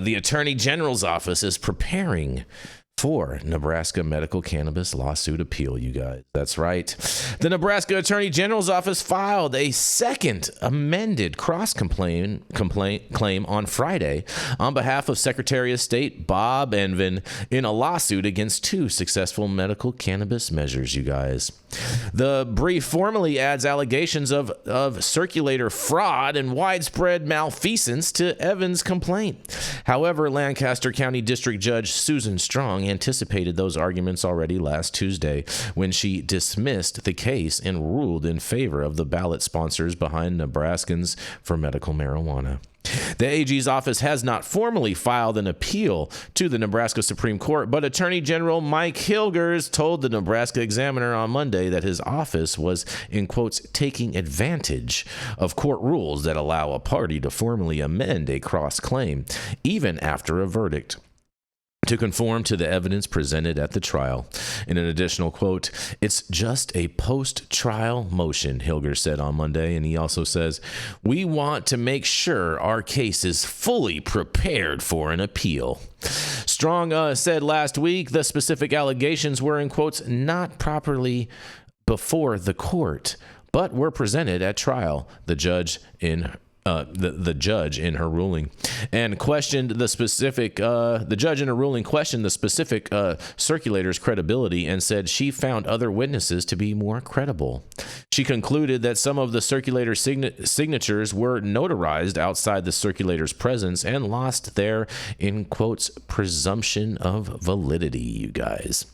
The Attorney General's office is preparing for Nebraska medical cannabis lawsuit appeal, you guys. That's right. The Nebraska Attorney General's office filed a second amended cross-complaint claim on Friday on behalf of Secretary of State Bob Envin in a lawsuit against two successful medical cannabis measures, you guys. The brief formally adds allegations of circulator fraud and widespread malfeasance to Evans' complaint. However, Lancaster County District Judge Susan Strong anticipated those arguments already last Tuesday when she dismissed the case and ruled in favor of the ballot sponsors behind Nebraskans for medical marijuana. The AG's office has not formally filed an appeal to the Nebraska Supreme Court, but Attorney General Mike Hilgers told the Nebraska Examiner on Monday that his office was, in quotes, taking advantage of court rules that allow a party to formally amend a cross-claim, even after a verdict, to conform to the evidence presented at the trial. In an additional quote, "It's just a post-trial motion," Hilger said on Monday, and he also says, "We want to make sure our case is fully prepared for an appeal." Strong said last week the specific allegations were, in quotes, not properly before the court, but were presented at trial. The judge in her ruling and questioned the specific circulator's credibility and said she found other witnesses to be more credible. She concluded that some of the circulator signatures were notarized outside the circulator's presence and lost their, in quotes, presumption of validity, you guys,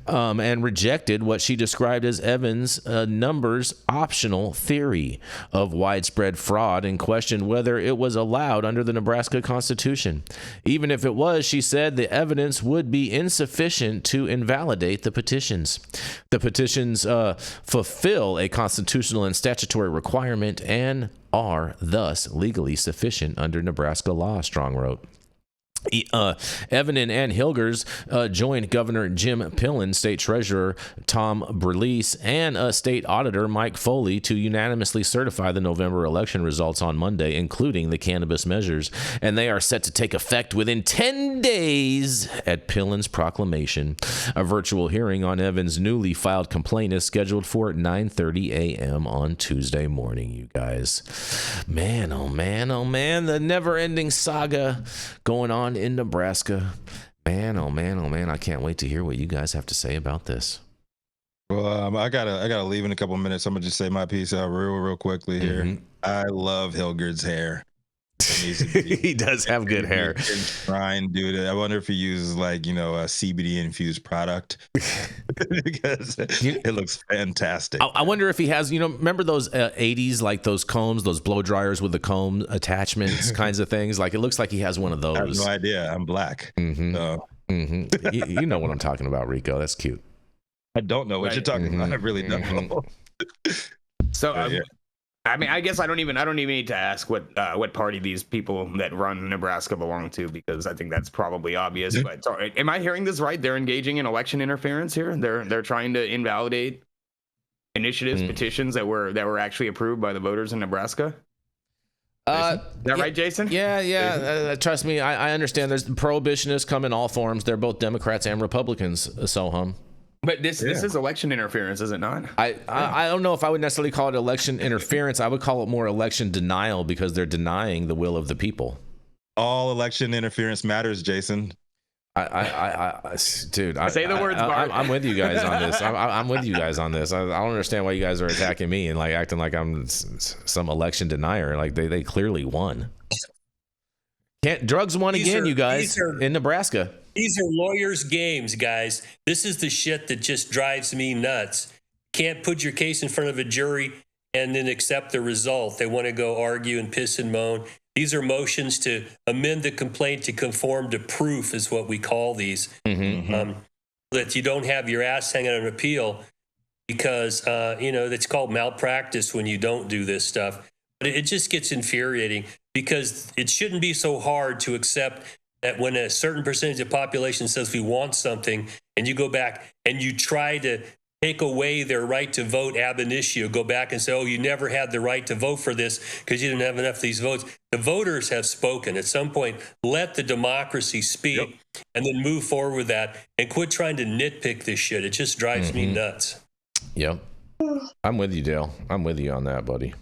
and rejected what she described as Evans' numbers optional theory of widespread fraud and questioned whether it was allowed under the Nebraska Constitution. Even if it was, she said the evidence would be insufficient to invalidate the petitions. The petitions fulfill a constitutional and statutory requirement and are thus legally sufficient under Nebraska law, Strong wrote. Evanin and Hilgers joined Governor Jim Pillen, State Treasurer Tom Berlice, and State Auditor Mike Foley to unanimously certify the November election results on Monday, including the cannabis measures, and they are set to take effect within 10 days at Pillen's proclamation. A virtual hearing on Evans' newly filed complaint is scheduled for 9:30 a.m. on Tuesday morning, you guys. Man, oh man, oh man, the never-ending saga going on in Nebraska. Man, oh man, oh man, I can't wait to hear what you guys have to say about this. Well, I gotta leave in a couple of minutes. I'm gonna just say my piece out real quickly here. Mm-hmm. I love Hilgard's hair. He does have good hair. Trying, dude. I wonder if he uses a CBD infused product because it looks fantastic. I wonder if he has, remember those 80s, like those combs, those blow dryers with the comb attachments kinds of things. Like it looks like he has one of those. I have no idea. I'm black. Mm-hmm. So. Mm-hmm. you know what I'm talking about, Rico. That's cute. I don't know what you're talking about. I really don't know. So, yeah. I mean, I guess I don't even need to ask what party these people that run Nebraska belong to, because I think that's probably obvious. But am I hearing this right? They're engaging in election interference here. They're trying to invalidate initiatives, petitions that were actually approved by the voters in Nebraska. Is that right, Jason? Yeah. Trust me, I understand. There's prohibitionists come in all forms. They're both Democrats and Republicans. Sohum. But this is election interference, is it not? I don't know if I would necessarily call it election interference. I would call it more election denial, because they're denying the will of the people. All election interference matters, Jason. Dude, say the words, Bart. I'm with you guys on this. I'm with you guys on this. I don't understand why you guys are attacking me and acting like I'm some election denier. Like they clearly won. Drugs won again, you guys, in Nebraska. These are lawyers' games, guys. This is the shit that just drives me nuts. Can't put your case in front of a jury and then accept the result. They want to go argue and piss and moan. These are motions to amend the complaint to conform to proof, is what we call these. Mm-hmm. That you don't have your ass hanging on an appeal because, it's called malpractice when you don't do this stuff. But it just gets infuriating, because it shouldn't be so hard to accept that when a certain percentage of the population says we want something, and you go back and you try to take away their right to vote ab initio, go back and say, oh, you never had the right to vote for this because you didn't have enough of these votes. The voters have spoken. At some point, let the democracy speak and then move forward with that and quit trying to nitpick this shit. It just drives me nuts. Yep. I'm with you, Dale. I'm with you on that, buddy.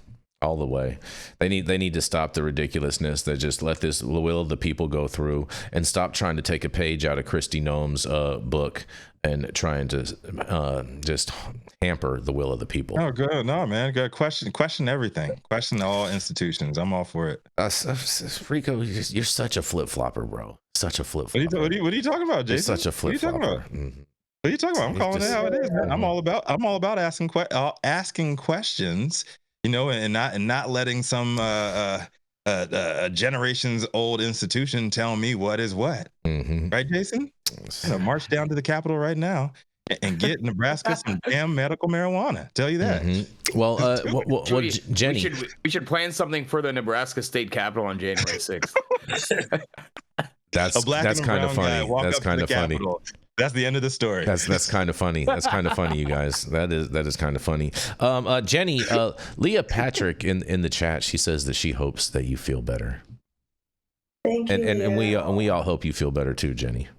All the way. They need to stop the ridiculousness. That just let this will of the people go through and stop trying to take a page out of Kristi Noem's book and trying to just hamper the will of the people. Oh, good. No, man. Good. Question everything. Question all institutions. I'm all for it. Rico, you're such a flip flopper, bro. Such a flip flopper. What are you talking about, Jason? You're such a flip flopper. What are you talking about? I'm calling it how it is, man. I'm all about asking questions, you know, and not letting some generations old institution tell me what is what. Right, Jason? I'm gonna march down to the Capitol right now and get Nebraska some damn medical marijuana. Tell you that. Well, Jenny, we should plan something for the Nebraska State Capitol on January 6th. That's kind of funny. That's kind of funny. That's the end of the story. That's kind of funny. That's kind of funny, you guys. That is kind of funny. Jenny, Leah Patrick in the chat, she says that she hopes that you feel better. Thank you. And we all hope you feel better too, Jenny.